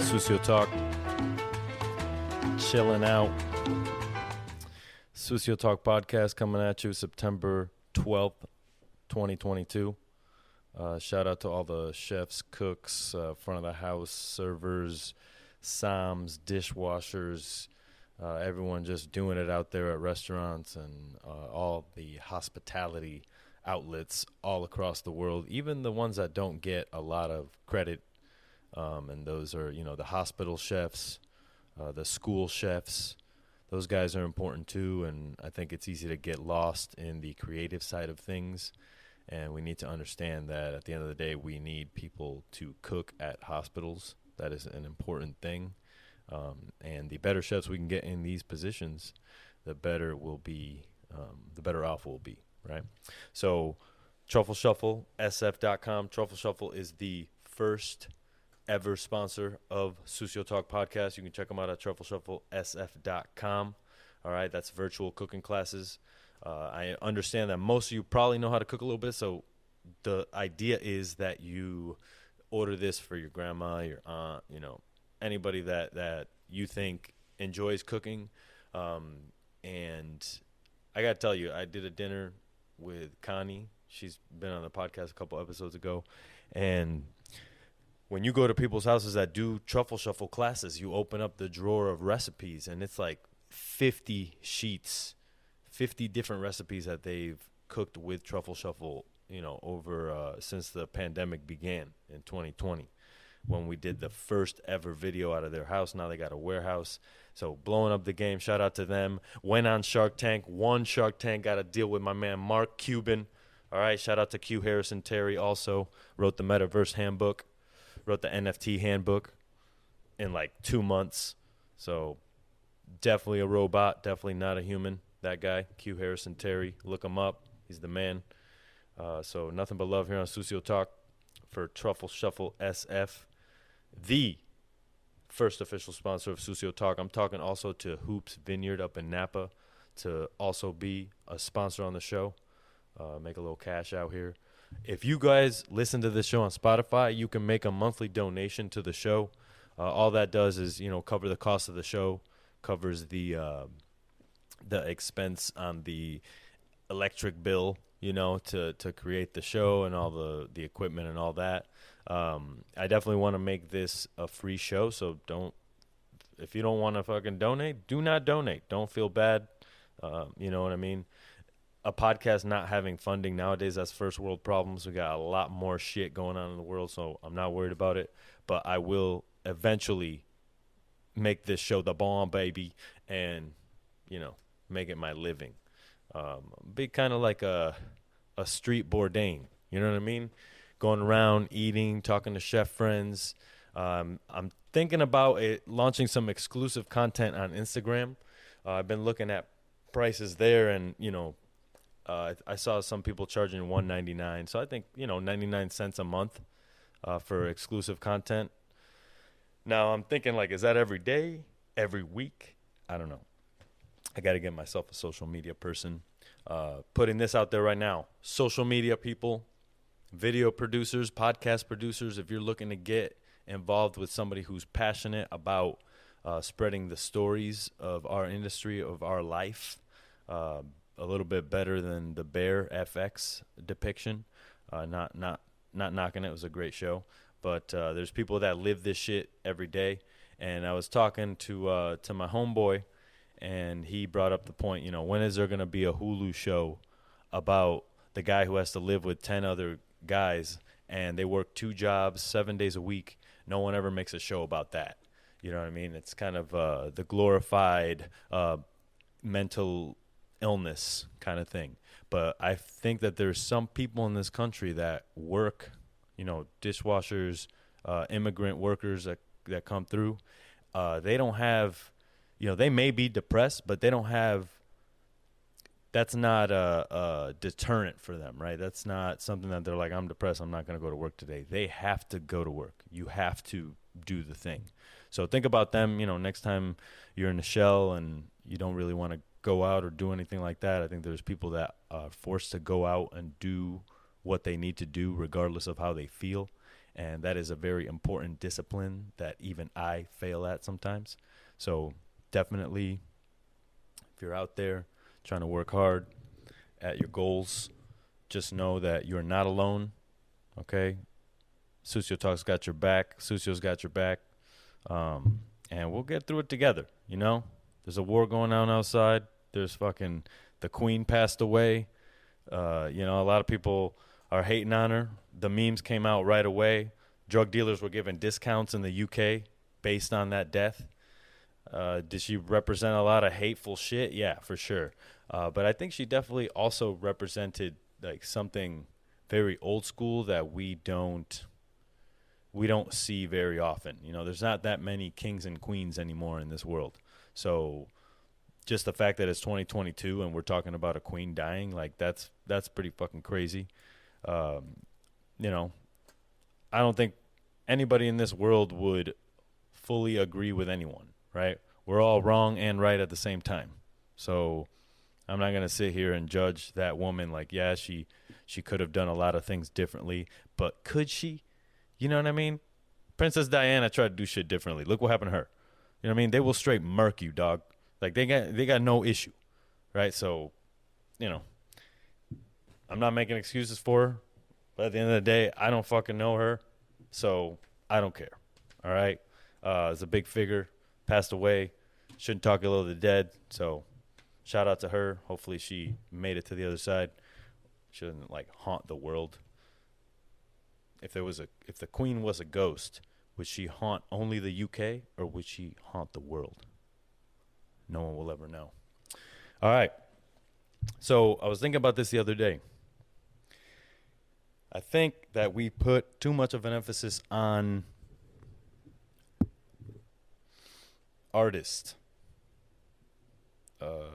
Sucio Talk. Chilling out. Sucio Talk podcast coming at you September 12th, 2022. Shout out to all the chefs, cooks, front of the house, servers, somms, dishwashers, everyone just doing it out there at restaurants and all the hospitality outlets all across the world, even the ones that don't get a lot of credit. And those are, the hospital chefs, the school chefs. Those guys are important too, and I think it's easy to get lost in the creative side of things. And we need to understand that at the end of the day, we need people to cook at hospitals. That is an important thing. And the better chefs we can get in these positions, the better we'll be, the better off we'll be, right? So Truffle Shuffle, SF.com. Truffle Shuffle is the first ever sponsor of Sucio Talk podcast. You can check them out at truffleshufflesf.com. All right, that's virtual cooking classes. I understand that most of you probably know how to cook a little bit, so the idea is that you order this for your grandma, your aunt, anybody that you think enjoys cooking. And I got to tell you, I did a dinner with Connie. She's been on the podcast a couple episodes ago, and when you go to people's houses that do truffle shuffle classes, you open up the drawer of recipes, and it's like 50 sheets, 50 different recipes that they've cooked with truffle shuffle, over since the pandemic began in 2020 when we did the first ever video out of their house. Now they got a warehouse. So blowing up the game. Shout out to them. Went on Shark Tank. Won Shark Tank. Got a deal with my man Mark Cuban. All right. Shout out to Q Harrison Terry. Also wrote the Metaverse Handbook. Wrote the NFT handbook in like 2 months. So definitely a robot, definitely not a human. That guy, Q Harrison Terry, look him up. He's the man. So nothing but love here on Sucio Talk for Truffle Shuffle SF, the first official sponsor of Sucio Talk. I'm talking also to Hoops Vineyard up in Napa to also be a sponsor on the show. Make a little cash out here. If you guys listen to this show on Spotify, you can make a monthly donation to the show. All that does is, cover the cost of the show, covers the expense on the electric bill, to create the show and all the equipment and all that. I definitely want to make this a free show, so if you don't want to fucking donate, do not donate. Don't feel bad. You know what I mean? A podcast not having funding nowadays, that's first world problems. We got a lot more shit going on in the world, so I'm not worried about it. But I will eventually make this show the bomb, baby, and, make it my living. Be kind of like a street Bourdain, you know what I mean? Going around, eating, talking to chef friends. I'm thinking about launching some exclusive content on Instagram. I've been looking at prices there, and, I saw some people charging $1.99, so I think 99 cents a month for exclusive content. Now I'm thinking, is that every day, every week? I don't know. I got to get myself a social media person. Putting this out there right now. Social media people, video producers, podcast producers. If you're looking to get involved with somebody who's passionate about spreading the stories of our industry, of our life, a little bit better than the Bear FX depiction. Not knocking it. It was a great show. But there's people that live this shit every day. And I was talking to my homeboy, and he brought up the point, when is there going to be a Hulu show about the guy who has to live with 10 other guys, and they work 2 jobs, 7 days a week? No one ever makes a show about that. You know what I mean? It's kind of the glorified mental illness kind of thing. But I think that there's some people in this country that work, dishwashers, immigrant workers that come through. They don't have, they may be depressed, but they don't have, that's not a deterrent for them, right? That's not something that they're like, I'm depressed, I'm not going to go to work today. They have to go to work. You have to do the thing. So think about them, next time you're in a shell and you don't really want to go out or do anything like that. I think there's people that are forced to go out and do what they need to do regardless of how they feel. And that is a very important discipline that even I fail at sometimes. So definitely, if you're out there trying to work hard at your goals, just know that you're not alone, okay? Sucio Talk's got your back. Sucio's got your back. And we'll get through it together, you know? There's a war going on outside. There's fucking the queen passed away. You know, a lot of people are hating on her. The memes came out right away. Drug dealers were given discounts in the UK based on that death. Did she represent a lot of hateful shit? Yeah, for sure. But I think she definitely also represented like something very old school that we don't see very often. You know, there's not that many kings and queens anymore in this world. So just the fact that it's 2022 and we're talking about a queen dying, like that's pretty fucking crazy. You know, I don't think anybody in this world would fully agree with anyone, right? We're all wrong and right at the same time. So I'm not going to sit here and judge that woman like, yeah, she could have done a lot of things differently, but could she? You know what I mean? Princess Diana tried to do shit differently. Look what happened to her. You know what I mean? They will straight murk you, dog. Like they got no issue, right? So, you know, I'm not making excuses for her, but at the end of the day, I don't fucking know her, so I don't care. All right? It's a big figure, passed away. Shouldn't talk ill of the dead. So, shout out to her. Hopefully, she made it to the other side. She doesn't like haunt the world. If the queen was a ghost, would she haunt only the UK or would she haunt the world? No one will ever know. All right. So I was thinking about this the other day. I think that we put too much of an emphasis on artists,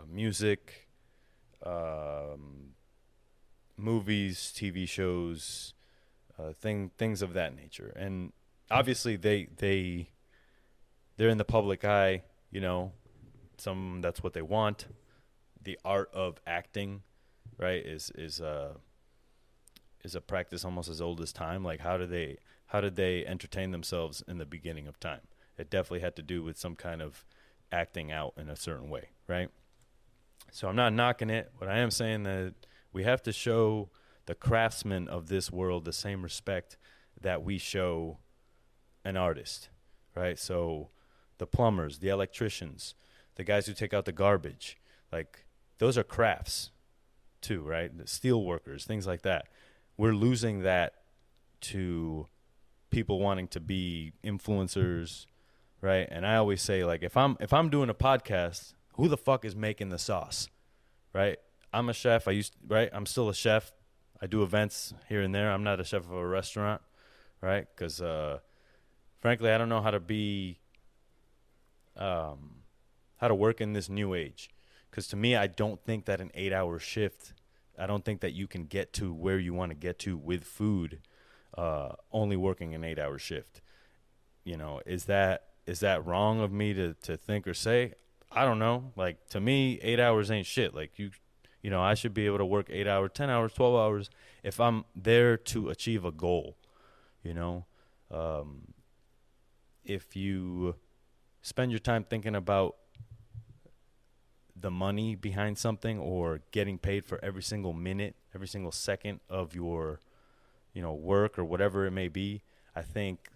music, movies, TV shows, things of that nature. And obviously they're in the public eye, you know. That's what they want. The art of acting, right, is a practice almost as old as time. Like how did they entertain themselves in the beginning of time? It definitely had to do with some kind of acting out in a certain way, right? So I'm not knocking it, but I am saying that we have to show the craftsmen of this world the same respect that we show an artist, right? So the plumbers, the electricians, the guys who take out the garbage, like those are crafts too, right? The steel workers, things like that. We're losing that to people wanting to be influencers, right? And I always say, like, if I'm doing a podcast, who the fuck is making the sauce, right? I'm a chef. I'm still a chef. I do events here and there. I'm not a chef of a restaurant, right? Because frankly, I don't know how to work in this new age. Because to me, I don't think that an 8-hour shift, I don't think that you can get to where you want to get to with food only working an 8-hour shift. You know, is that wrong of me to think or say? I don't know. Like, to me, 8 hours ain't shit. Like, you know, I should be able to work 8 hours, 10 hours, 12 hours if I'm there to achieve a goal, you know. If you spend your time thinking about the money behind something or getting paid for every single minute, every single second of your, you know, work or whatever it may be, I think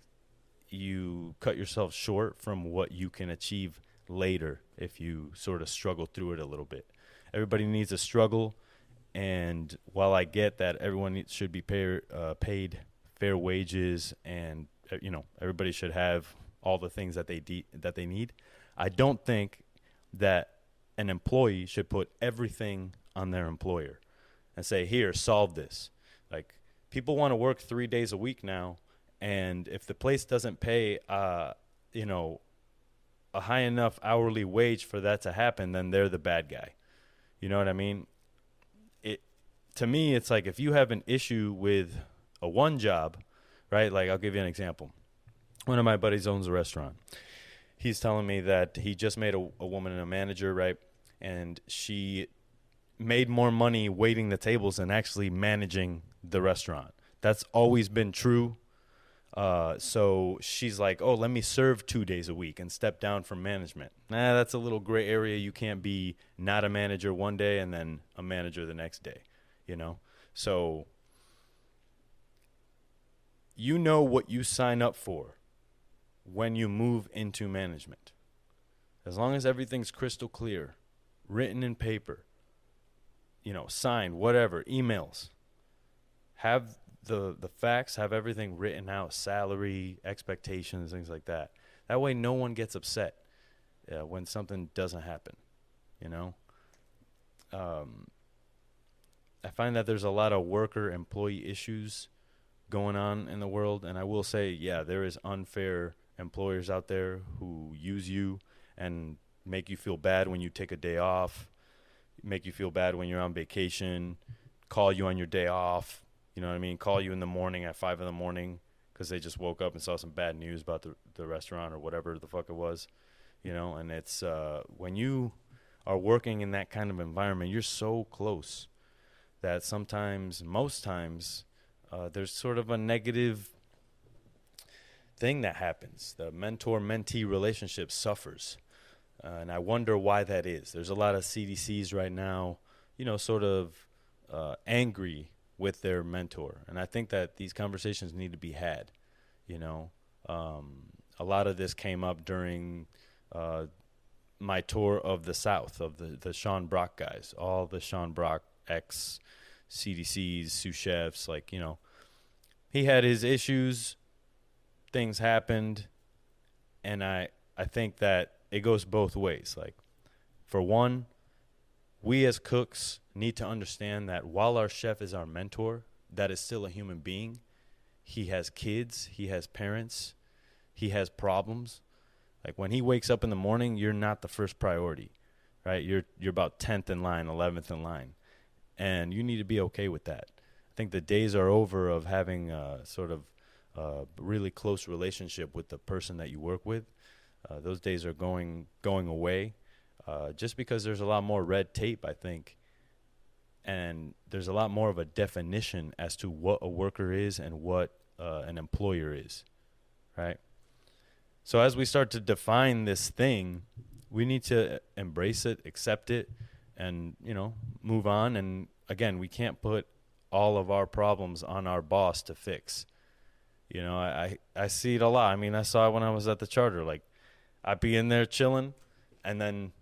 you cut yourself short from what you can achieve later if you sort of struggle through it a little bit. Everybody needs a struggle, and while I get that everyone should be paid fair wages and, you know, everybody should have all the things that they need, I don't think that an employee should put everything on their employer and say, here, solve this. Like, people want to work 3 days a week now, and if the place doesn't pay, you know, a high enough hourly wage for that to happen, then they're the bad guy. You know what I mean? To me, it's like if you have an issue with a one job, right? Like, I'll give you an example. One of my buddies owns a restaurant. He's telling me that he just made a woman a manager, right? And she made more money waiting the tables than actually managing the restaurant. That's always been true. So she's like, oh, let me serve 2 days a week and step down from management. Nah, that's a little gray area. You can't be not a manager one day and then a manager the next day, you know? So you know what you sign up for when you move into management. As long as everything's crystal clear, written in paper, you know, signed, whatever, emails, have the facts, have everything written out, salary, expectations, things like that. That way no one gets upset when something doesn't happen, you know. I find that there's a lot of worker-employee issues going on in the world, and I will say, yeah, there is unfair employers out there who use you and make you feel bad when you take a day off, make you feel bad when you're on vacation, call you on your day off, you know what I mean? Call you in the morning at 5 in the morning because they just woke up and saw some bad news about the restaurant or whatever the fuck it was, you know? And it's when you are working in that kind of environment, you're so close that sometimes, most times, there's sort of a negative thing that happens. The mentor-mentee relationship suffers. And I wonder why that is. There's a lot of CDCs right now, you know, sort of angry with their mentor. And I think that these conversations need to be had, you know. A lot of this came up during my tour of the South, of the Sean Brock guys, all the Sean Brock ex-CDCs, sous chefs, like, you know. He had his issues, things happened, and I think that it goes both ways. Like, for one, we as cooks need to understand that while our chef is our mentor, that is still a human being. He has kids, he has parents, he has problems. Like, when he wakes up in the morning, you're not the first priority, right? You're about 10th in line, 11th in line, and you need to be okay with that. I think the days are over of having sort of a really close relationship with the person that you work with. Those days are going away, just because there's a lot more red tape, I think, and there's a lot more of a definition as to what a worker is and what an employer is, right? So as we start to define this thing, we need to embrace it, accept it, and, you know, move on. And again, we can't put all of our problems on our boss to fix. You know, I see it a lot. I mean, I saw it when I was at the charter. Like, I'd be in there chilling, and then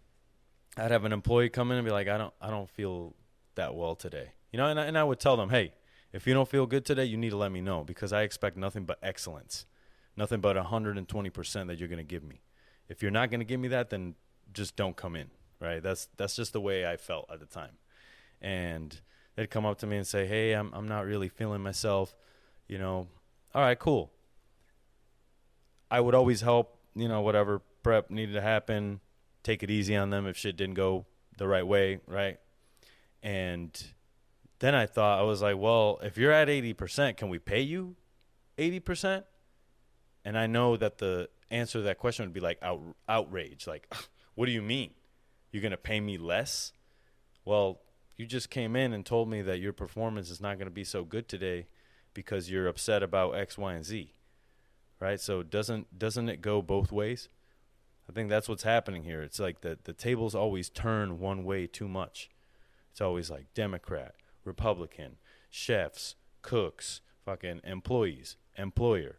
I'd have an employee come in and be like, I don't feel that well today. You know, and I would tell them, hey, if you don't feel good today, you need to let me know, because I expect nothing but excellence, nothing but 120% that you're going to give me. If you're not going to give me that, then just don't come in, right? That's just the way I felt at the time. And they'd come up to me and say, hey, I'm not really feeling myself, you know. All right, cool. I would always help, you know, whatever prep needed to happen, take it easy on them if shit didn't go the right way, right? And then I thought, I was like, well, if you're at 80%, can we pay you 80%? And I know that the answer to that question would be like outrage. Like, what do you mean? You're going to pay me less? Well, you just came in and told me that your performance is not going to be so good today because you're upset about X, Y, and Z, right? So doesn't it go both ways? I think that's what's happening here. It's like the tables always turn one way too much. It's always like Democrat, Republican, chefs, cooks, fucking employees, employer.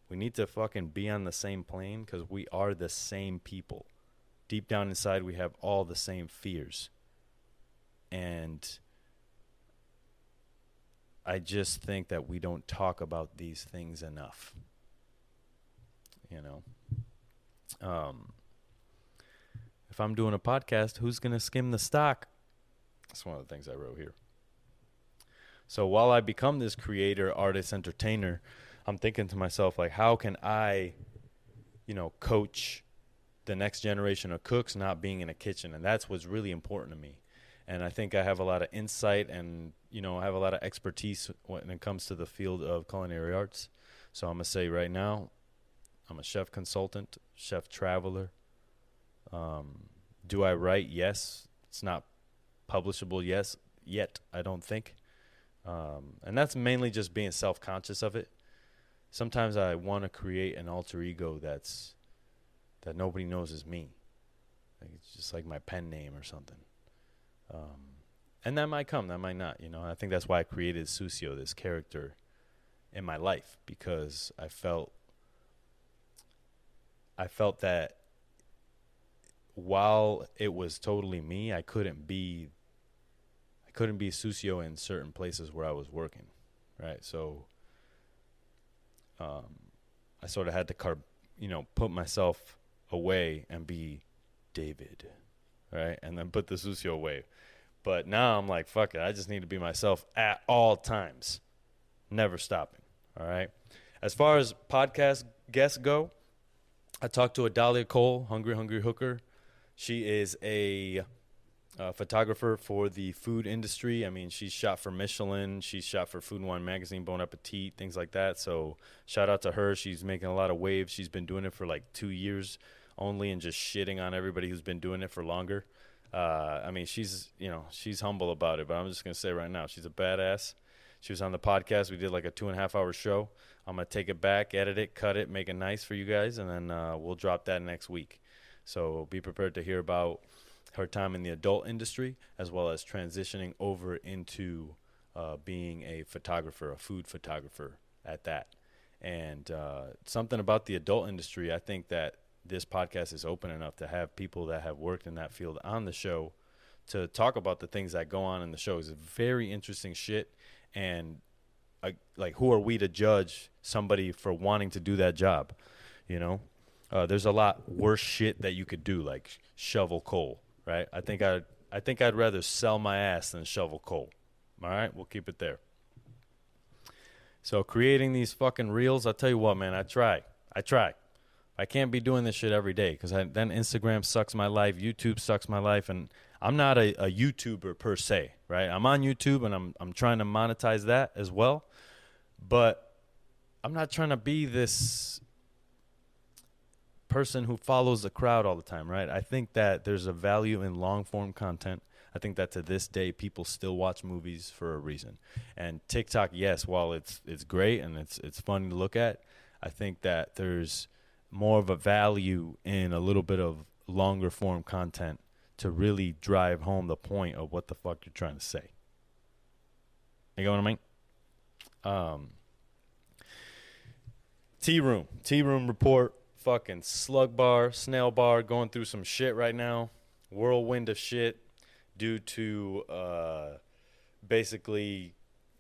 We need to fucking be on the same plane because we are the same people. Deep down inside, we have all the same fears. And I just think that we don't talk about these things enough. You know? If I'm doing a podcast, who's going to skim the stock? That's one of the things I wrote here. So while I become this creator, artist, entertainer, I'm thinking to myself, like, how can I, you know, coach the next generation of cooks not being in a kitchen? And that's what's really important to me. And I think I have a lot of insight and, you know, I have a lot of expertise when it comes to the field of culinary arts. So I'm going to say right now, I'm a chef consultant, chef traveler. Do I write? Yes. It's not publishable yet, I don't think. And that's mainly just being self-conscious of it. sometimes I want to create an alter ego that nobody knows is me. Like, it's just like my pen name or something. And that might come, that might not, you know. I think that's why I created Sucio, this character in my life, because I felt that while it was totally me, I couldn't be Sucio in certain places where I was working, right? So I sort of had to put myself away and be David, right? And then put the Sucio away. But now I'm like, fuck it, I just need to be myself at all times, never stopping, all right? As far as podcast guests go, I talked to Adalia Cole, Hungry Hooker. She is a photographer for the food industry. I mean, she's shot for Michelin. She's shot for Food and Wine Magazine, Bon Appetit, things like that. So shout out to her. She's making a lot of waves. She's been doing it for like 2 years only and just shitting on everybody who's been doing it for longer. I mean, she's humble about it, but I'm just going to say right now, she's a badass. She was on the podcast. We did like a 2.5 hour show. I'm going to take it back, edit it, cut it, make it nice for you guys, and then we'll drop that next week. So be prepared to hear about her time in the adult industry, as well as transitioning over into being a photographer, a food photographer at that. And something about the adult industry, I think that this podcast is open enough to have people that have worked in that field on the show to talk about the things that go on in the show. It's very interesting shit. And like, who are we to judge somebody for wanting to do that job? You know, there's a lot worse shit that you could do, like shovel coal, right? I think I'd rather sell my ass than shovel coal. All right, we'll keep it there. So creating these fucking reels, I'll tell you what, man, I try. I can't be doing this shit every day because then Instagram sucks my life, YouTube sucks my life, and I'm not a YouTuber per se, right? I'm on YouTube and I'm trying to monetize that as well, but I'm not trying to be this person who follows the crowd all the time, right? I think that there's a value in long-form content. I think that to this day, people still watch movies for a reason. And TikTok, yes, while it's great and it's fun to look at, I think that there's more of a value in a little bit of longer form content to really drive home the point of what the fuck you're trying to say. You know what I mean? Tea room report, fucking slug bar, snail bar, going through some shit right now. Whirlwind of shit due to basically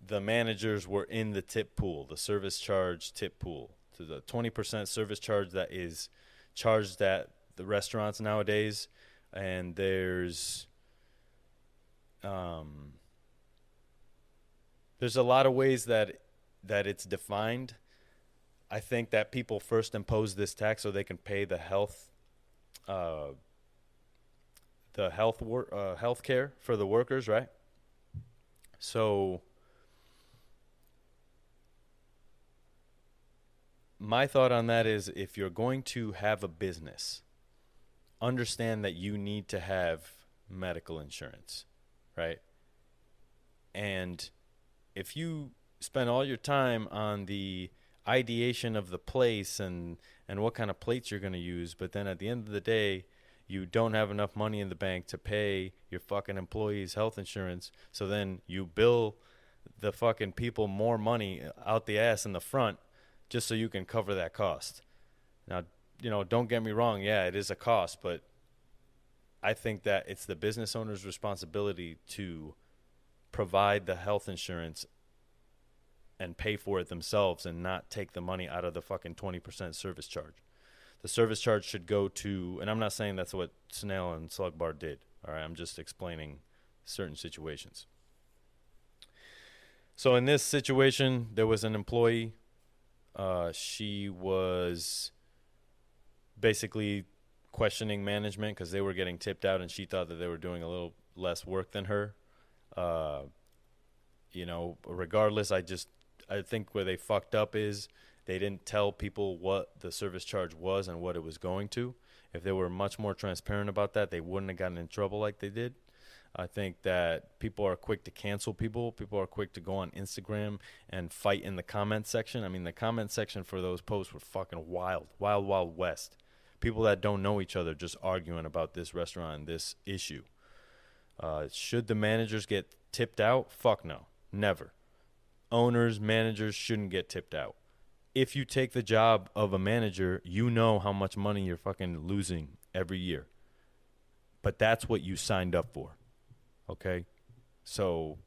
the managers were in the tip pool, the service charge tip pool. To the 20% service charge that is charged at the restaurants nowadays. And there's a lot of ways that it's defined. I think that people first impose this tax so they can pay the health care for the workers, right? So my thought on that is, if you're going to have a business, understand that you need to have medical insurance, right? And if you spend all your time on the ideation of the place and what kind of plates you're going to use, but then at the end of the day, you don't have enough money in the bank to pay your fucking employees' health insurance, so then you bill the fucking people more money out the ass in the front just so you can cover that cost. Now, don't get me wrong. Yeah, it is a cost, but I think that it's the business owner's responsibility to provide the health insurance and pay for it themselves and not take the money out of the fucking 20% service charge. The service charge should go to, and I'm not saying that's what Snail and Slug Bar did. All right, I'm just explaining certain situations. So in this situation, there was an employee. She was basically questioning management because they were getting tipped out and she thought that they were doing a little less work than her. Regardless, I think where they fucked up is they didn't tell people what the service charge was and what it was going to. If they were much more transparent about that, they wouldn't have gotten in trouble like they did. I think that people are quick to cancel people. People are quick to go on Instagram and fight in the comment section. I mean, the comment section for those posts were fucking wild, wild, wild west. People that don't know each other just arguing about this restaurant and this issue. Should the managers get tipped out? Fuck no. Never. Owners, managers shouldn't get tipped out. If you take the job of a manager, you know how much money you're fucking losing every year. But that's what you signed up for. Okay? So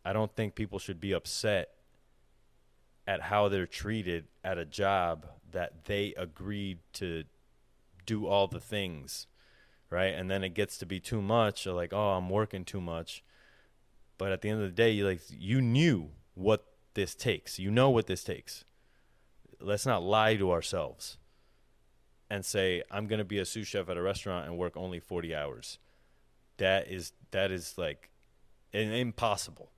I don't think people should be upset at how they're treated at a job that they agreed to do all the things, right? And then it gets to be too much. Or like, oh, I'm working too much. But at the end of the day, you knew what this takes. You know what this takes. Let's not lie to ourselves and say, I'm going to be a sous chef at a restaurant and work only 40 hours. That is like impossible.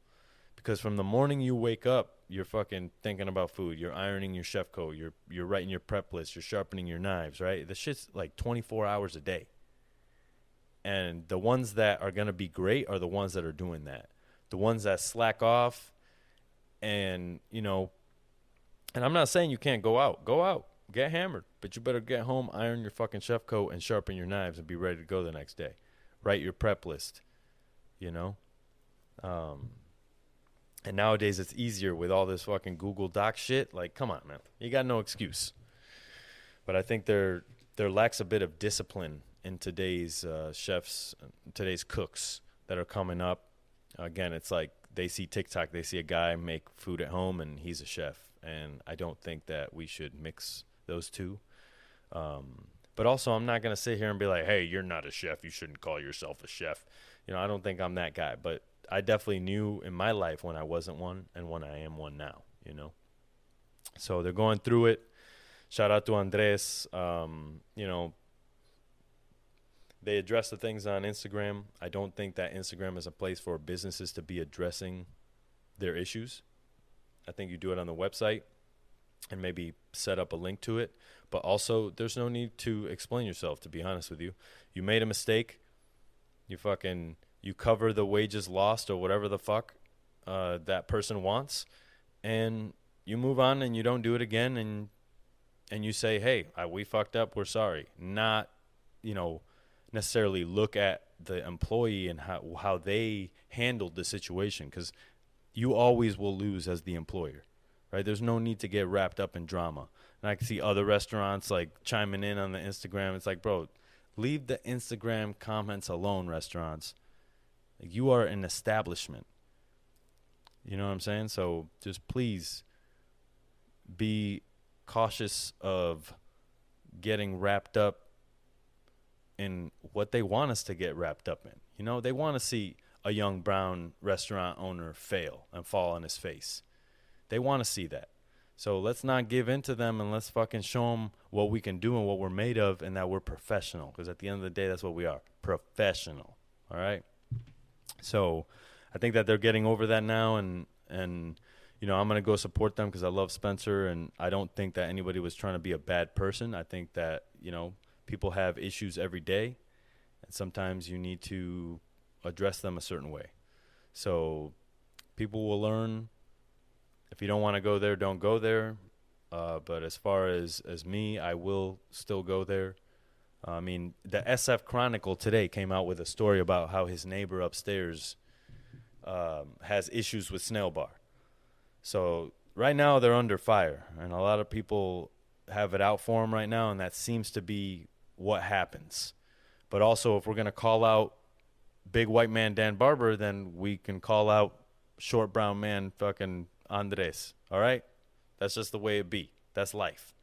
Because from the morning you wake up, you're fucking thinking about food. You're ironing your chef coat. You're writing your prep list. You're sharpening your knives, right? This shit's like 24 hours a day. And the ones that are going to be great are the ones that are doing that. The ones that slack off and, you know, and I'm not saying you can't go out. Go out. Get hammered. But you better get home, iron your fucking chef coat, and sharpen your knives and be ready to go the next day. Write your prep list, you know? And nowadays it's easier with all this fucking Google Doc shit. Like, come on, man. You got no excuse. But I think there lacks a bit of discipline in today's chefs, today's cooks that are coming up. Again, it's like they see TikTok, they see a guy make food at home, and he's a chef. And I don't think that we should mix those two. But also, I'm not going to sit here and be like, hey, you're not a chef. You shouldn't call yourself a chef. You know, I don't think I'm that guy. But I definitely knew in my life when I wasn't one and when I am one now, you know. So they're going through it. Shout out to Andres. You know, they address the things on Instagram. I don't think that Instagram is a place for businesses to be addressing their issues. I think you do it on the website and maybe set up a link to it. But also, there's no need to explain yourself, to be honest with you. You made a mistake. You cover the wages lost or whatever the fuck that person wants. And you move on and you don't do it again. And you say, hey, we fucked up. We're sorry. Not, you know, necessarily look at the employee and how they handled the situation, because you always will lose as the employer, right? There's no need to get wrapped up in drama. And I can see other restaurants like chiming in on the Instagram. It's like, bro, leave the Instagram comments alone, restaurants. Like, you are an establishment. You know what I'm saying? So just please be cautious of getting wrapped up in what they want us to get wrapped up in. You know, they want to see a young brown restaurant owner fail and fall on his face. They want to see that. So let's not give in to them, and let's fucking show them what we can do and what we're made of, and that we're professional. Because at the end of the day, that's what we are. Professional. All right? So I think that they're getting over that now, and you know, I'm going to go support them because I love Spencer, and I don't think that anybody was trying to be a bad person. I think that, you know, people have issues every day, and sometimes you need to address them a certain way. So people will learn. If you don't want to go there, don't go there. But as far as me, I will still go there. I mean, the SF Chronicle today came out with a story about how his neighbor upstairs has issues with Snail Bar. So right now they're under fire, and a lot of people have it out for them right now, and that seems to be what happens. But also, if we're going to call out big white man Dan Barber, then we can call out short brown man fucking Andres. All right? That's just the way it be. That's life.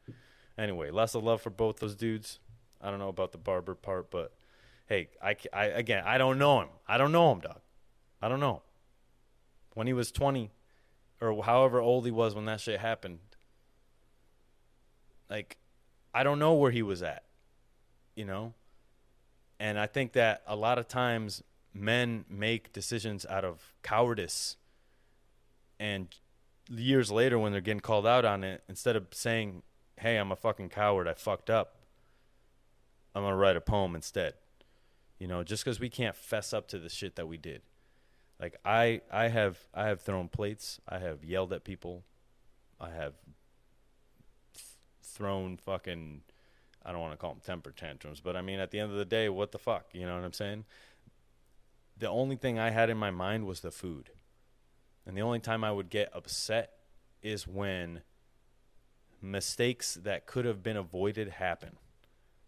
Anyway, lots of love for both those dudes. I don't know about the Barber part, but hey, I don't know him. I don't know him, dog. I don't know him. When he was 20 or however old he was when that shit happened, like, I don't know where he was at, you know? And I think that a lot of times men make decisions out of cowardice, and years later when they're getting called out on it, instead of saying, hey, I'm a fucking coward, I fucked up, I'm going to write a poem instead. You know, just because we can't fess up to the shit that we did. Like I have thrown plates. I have yelled at people. I have thrown fucking, I don't want to call them temper tantrums, but I mean, at the end of the day, what the fuck? You know what I'm saying? The only thing I had in my mind was the food. And the only time I would get upset is when mistakes that could have been avoided happen.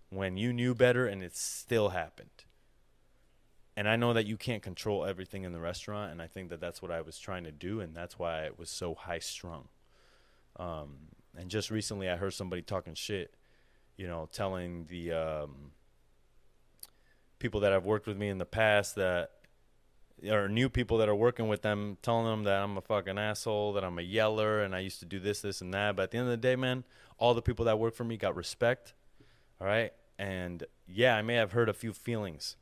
When you knew better and it still happened. And I know that you can't control everything in the restaurant, and I think that that's what I was trying to do, and that's why it was so high-strung. And just recently I heard somebody talking shit, you know, telling the people that have worked with me in the past that, or new people that are working with them, telling them that I'm a fucking asshole, that I'm a yeller, and I used to do this, this, and that. But at the end of the day, man, all the people that work for me got respect, all right? And, yeah, I may have hurt a few feelings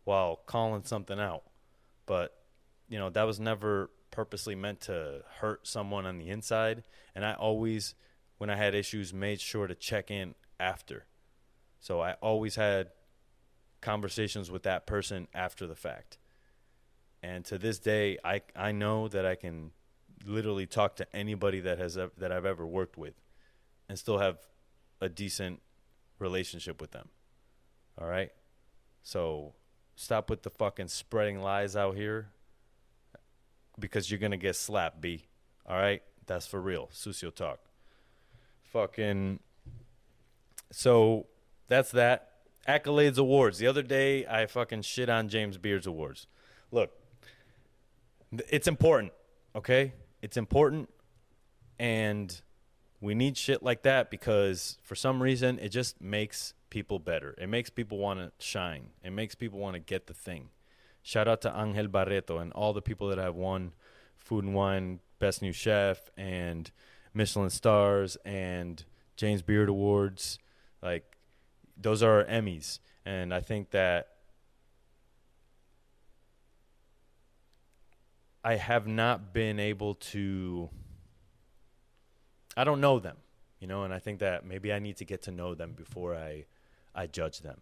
while calling something out. But, you know, that was never purposely meant to hurt someone on the inside. And I always, when I had issues, made sure to check in after. So I always had conversations with that person after the fact. And to this day, I know that I can literally talk to anybody that I've ever worked with and still have a decent relationship with them. All right? So stop with the fucking spreading lies out here, because you're going to get slapped, B. All right? That's for real. Sucio Talk. Fucking. So that's that. Accolades awards. The other day, I fucking shit on James Beard's awards. Look, it's important, okay? It's important, and we need shit like that because for some reason, it just makes people better. It makes people want to shine. It makes people want to get the thing. Shout out to Angel Barreto and all the people that have won Food and Wine Best New Chef and Michelin Stars and James Beard Awards. Like, those are our Emmys. And I think that I have not been able to, I don't know them, you know, and I think that maybe I need to get to know them before I judge them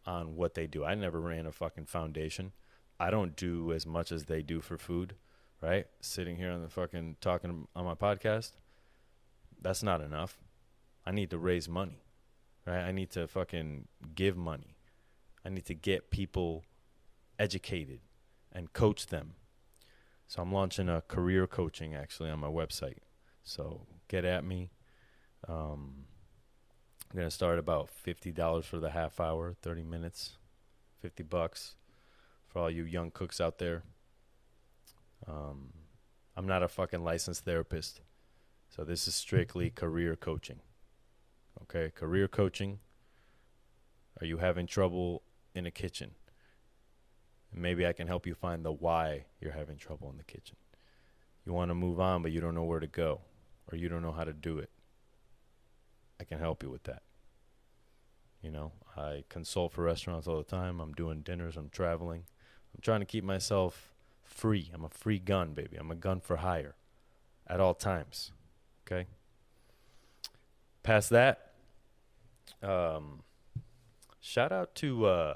on what they do. I never ran a fucking foundation. I don't do as much as they do for food, right? Sitting here on the fucking talking on my podcast, that's not enough. I need to raise money, right? I need to fucking give money. I need to get people educated and coach them. So I'm launching a career coaching actually on my website. So get at me. I'm going to start about $50 for the half hour, 30 minutes, $50 for all you young cooks out there. I'm not a fucking licensed therapist. So this is strictly career coaching. Okay, career coaching. Are you having trouble in a kitchen? Maybe I can help you find the why you're having trouble in the kitchen. You want to move on, but you don't know where to go, or you don't know how to do it. I can help you with that. You know, I consult for restaurants all the time. I'm doing dinners. I'm traveling. I'm trying to keep myself free. I'm a free gun, baby. I'm a gun for hire at all times. Okay? Past that, shout out to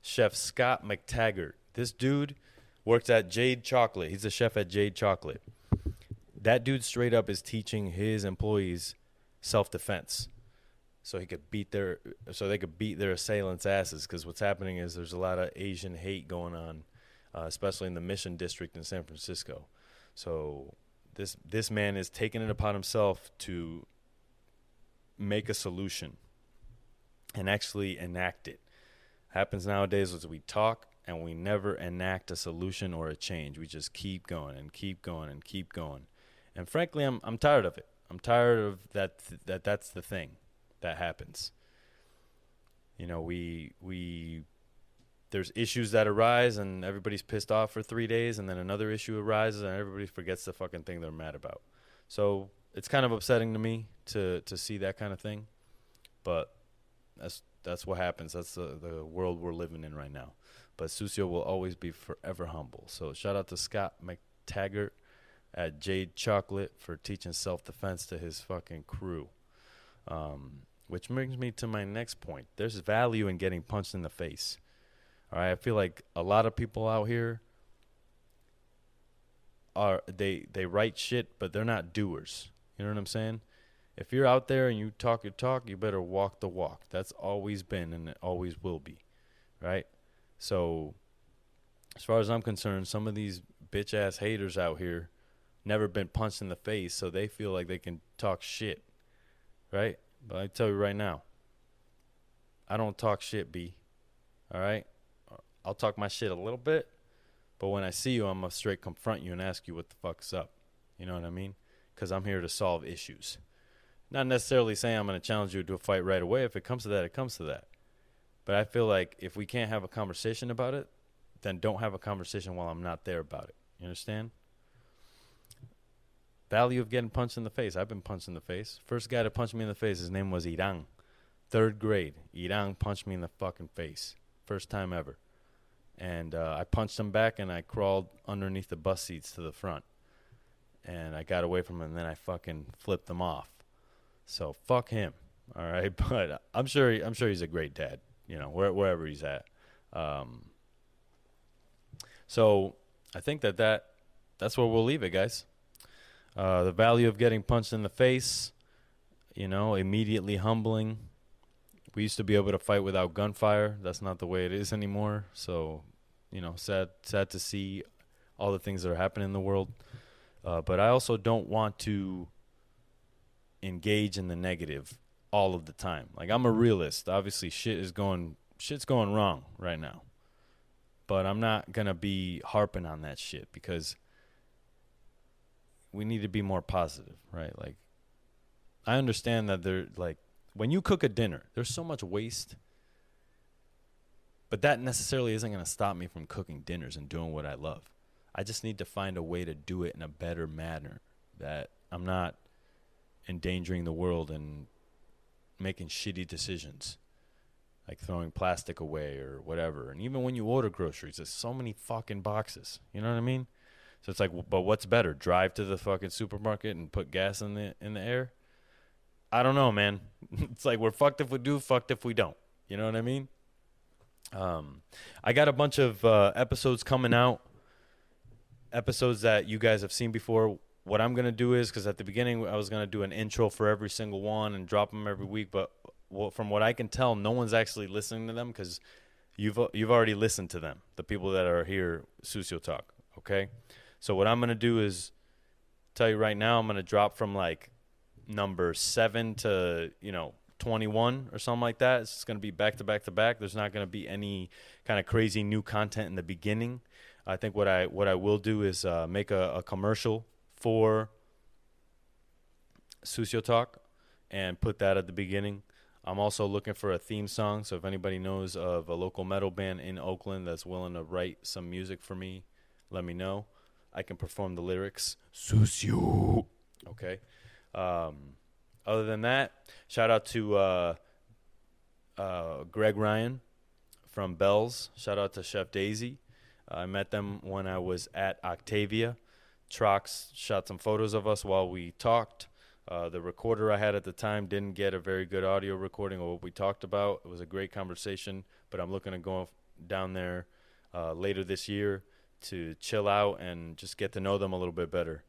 Chef Scott McTaggart. This dude works at Jade Chocolate. He's a chef at Jade Chocolate. That dude straight up is teaching his employees self-defense, so they could beat their assailants' asses. Because what's happening is there's a lot of Asian hate going on, especially in the Mission District in San Francisco. So this man is taking it upon himself to make a solution and actually enact it. Happens nowadays is we talk and we never enact a solution or a change. We just keep going and keep going and keep going. And frankly, I'm tired of it. I'm tired of that's the thing that happens. You know, there's issues that arise and everybody's pissed off for 3 days, and then another issue arises and everybody forgets the fucking thing they're mad about. So it's kind of upsetting to me to see that kind of thing. But that's what happens. That's the world we're living in right now. But Sucio will always be forever humble. So shout out to Scott McTaggart at Jade Chocolate for teaching self-defense to his fucking crew. Which brings me to my next point. There's value in getting punched in the face. All right, I feel like a lot of people out here they write shit, but they're not doers. You know what I'm saying? If you're out there and you talk your talk, you better walk the walk. That's always been and it always will be, right? So, as far as I'm concerned, some of these bitch-ass haters out here never been punched in the face, so they feel like they can talk shit, right? But I tell you right now, I don't talk shit, B, all right? I'll talk my shit a little bit, but when I see you, I'm going to straight confront you and ask you what the fuck's up. You know what I mean? Because I'm here to solve issues. Not necessarily saying I'm going to challenge you to a fight right away. If it comes to that, it comes to that. But I feel like if we can't have a conversation about it, then don't have a conversation while I'm not there about it. You understand? Value of getting punched in the face. I've been punched in the face. First guy to punch me in the face, his name was Irang. 3rd grade. Irang punched me in the fucking face. First time ever. And I punched him back, and I crawled underneath the bus seats to the front. And I got away from him, and then I fucking flipped him off. So fuck him, all right? But I'm sure he's a great dad, you know, wherever he's at. So I think that's where we'll leave it, guys. The value of getting punched in the face, you know, immediately humbling. We used to be able to fight without gunfire. That's not the way it is anymore. So, you know, sad to see all the things that are happening in the world. But I also don't want to engage in the negative all of the time. Like, I'm a realist. Obviously, shit's going wrong right now. But I'm not going to be harping on that shit because we need to be more positive, right? Like, I understand that when you cook a dinner, there's so much waste. But that necessarily isn't going to stop me from cooking dinners and doing what I love. I just need to find a way to do it in a better manner that I'm not endangering the world and making shitty decisions, like throwing plastic away or whatever. And even when you order groceries, there's so many fucking boxes. You know what I mean? So it's like, but what's better? Drive to the fucking supermarket and put gas in the air? I don't know, man. It's like we're fucked if we do, fucked if we don't. You know what I mean? I got a bunch of episodes coming out, episodes that you guys have seen before. What I'm going to do is, because at the beginning I was going to do an intro for every single one and drop them every week, but from what I can tell, no one's actually listening to them because you've already listened to them, the people that are here, Sucio Talk, okay? So what I'm going to do is tell you right now, I'm going to drop from like number 7 to, 21 or something like that. It's going to be back to back to back. There's not going to be any kind of crazy new content in the beginning. I think what I will do is make a commercial for Sucio Talk and put that at the beginning. I'm also looking for a theme song, so if anybody knows of a local metal band in Oakland that's willing to write some music for me, let me know. I can perform the lyrics. Sucio. Okay. Other than that, shout out to Greg Ryan from Bell's. Shout out to Chef Daisy. I met them when I was at Octavia. Trox shot some photos of us while we talked. The recorder I had at the time didn't get a very good audio recording of what we talked about. It was a great conversation, but I'm looking to go down there later this year to chill out and just get to know them a little bit better.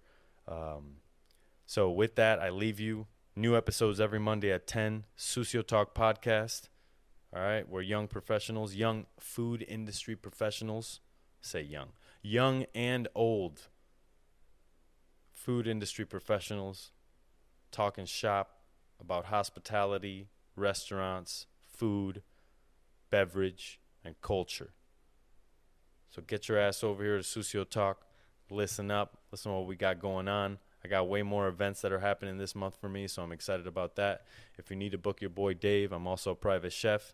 So with that, I leave you. New episodes every Monday at 10. Sucio Talk Podcast. All right, we're young professionals, young food industry professionals. Say young. Young and old food industry professionals talking shop about hospitality, restaurants, food, beverage, and culture. So get your ass over here to Sucio Talk. Listen up. Listen to what we got going on. I got way more events that are happening this month for me, so I'm excited about that. If you need to book your boy Dave, I'm also a private chef.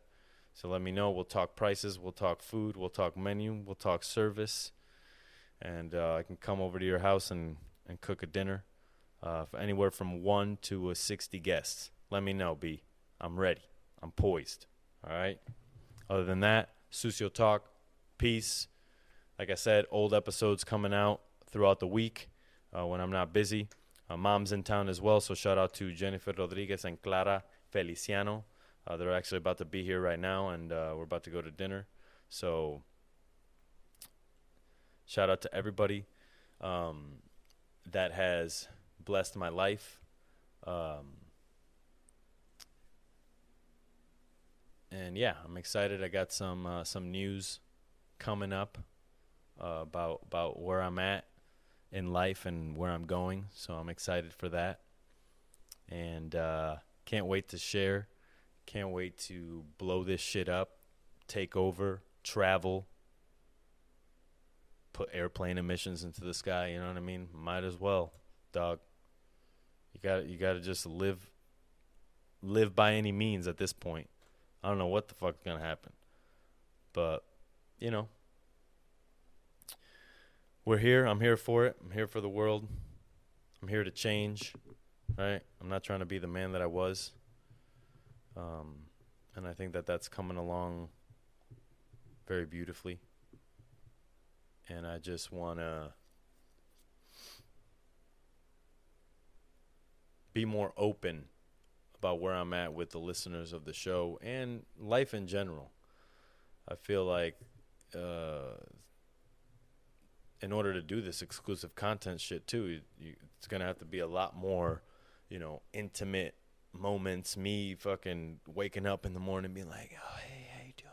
So let me know. We'll talk prices. We'll talk food. We'll talk menu. We'll talk service. And I can come over to your house and cook a dinner for anywhere from 1 to 60 guests. Let me know, B. I'm ready. I'm poised. All right? Other than that, Sucio Talk. Peace. Like I said, old episodes coming out throughout the week when I'm not busy. Mom's in town as well, so shout out to Jennifer Rodriguez and Clara Feliciano. They're actually about to be here right now, and we're about to go to dinner. So Shout out to everybody that has blessed my life. And yeah, I'm excited. I got some news coming up about where I'm at in life and where I'm going. So I'm excited for that. And can't wait to share. Can't wait to blow this shit up, take over, travel, put airplane emissions into the sky. You know what I mean? Might as well, dog. You got to just live by any means at this point. I don't know what the fuck's going to happen. But, you know, we're here. I'm here for it. I'm here for the world. I'm here to change, right? I'm not trying to be the man that I was. And I think that that's coming along very beautifully. And I just want to be more open about where I'm at with the listeners of the show and life in general. I feel like in order to do this exclusive content shit too, it's going to have to be a lot more, intimate moments. Me fucking waking up in the morning being like, oh, hey, how you doing?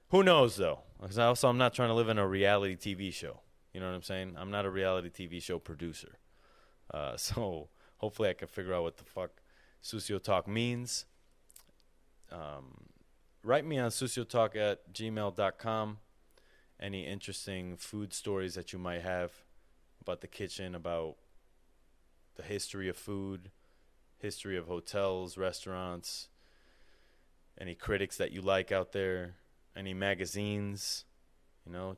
Who knows, though? Because I'm not trying to live in a reality TV show. You know what I'm saying? I'm not a reality TV show producer. So hopefully I can figure out what the fuck Sucio Talk means. Write me on suciotalk@gmail.com. Any interesting food stories that you might have about the kitchen, about the history of food, history of hotels, restaurants, any critics that you like out there, any magazines,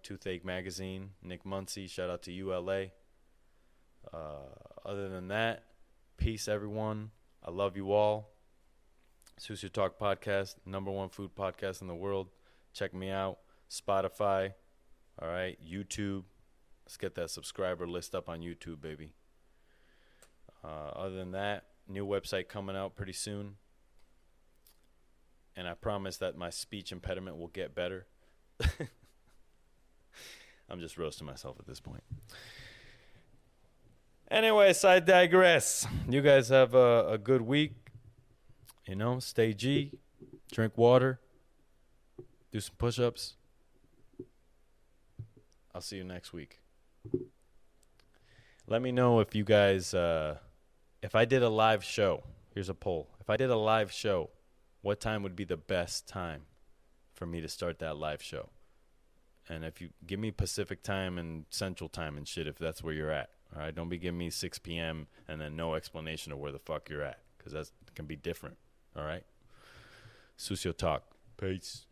Toothache Magazine, Nick Muncie, shout out to ULA. Other than that, peace, everyone. I love you all. Sucio Talk Podcast, #1 food podcast in the world. Check me out. Spotify. All right. YouTube. Let's get that subscriber list up on YouTube, baby. Other than that, new website coming out pretty soon. And I promise that my speech impediment will get better. I'm just roasting myself at this point. Anyways, I digress. You guys have a good week. Stay G. Drink water. Do some push-ups. I'll see you next week. Let me know if you guys, if I did a live show. Here's a poll. If I did a live show, what time would be the best time for me to start that live show? And if you give me Pacific time and Central time and shit, if that's where you're at. All right, don't be giving me 6 p.m. and then no explanation of where the fuck you're at, because that can be different. All right? Sucio Talk. Peace.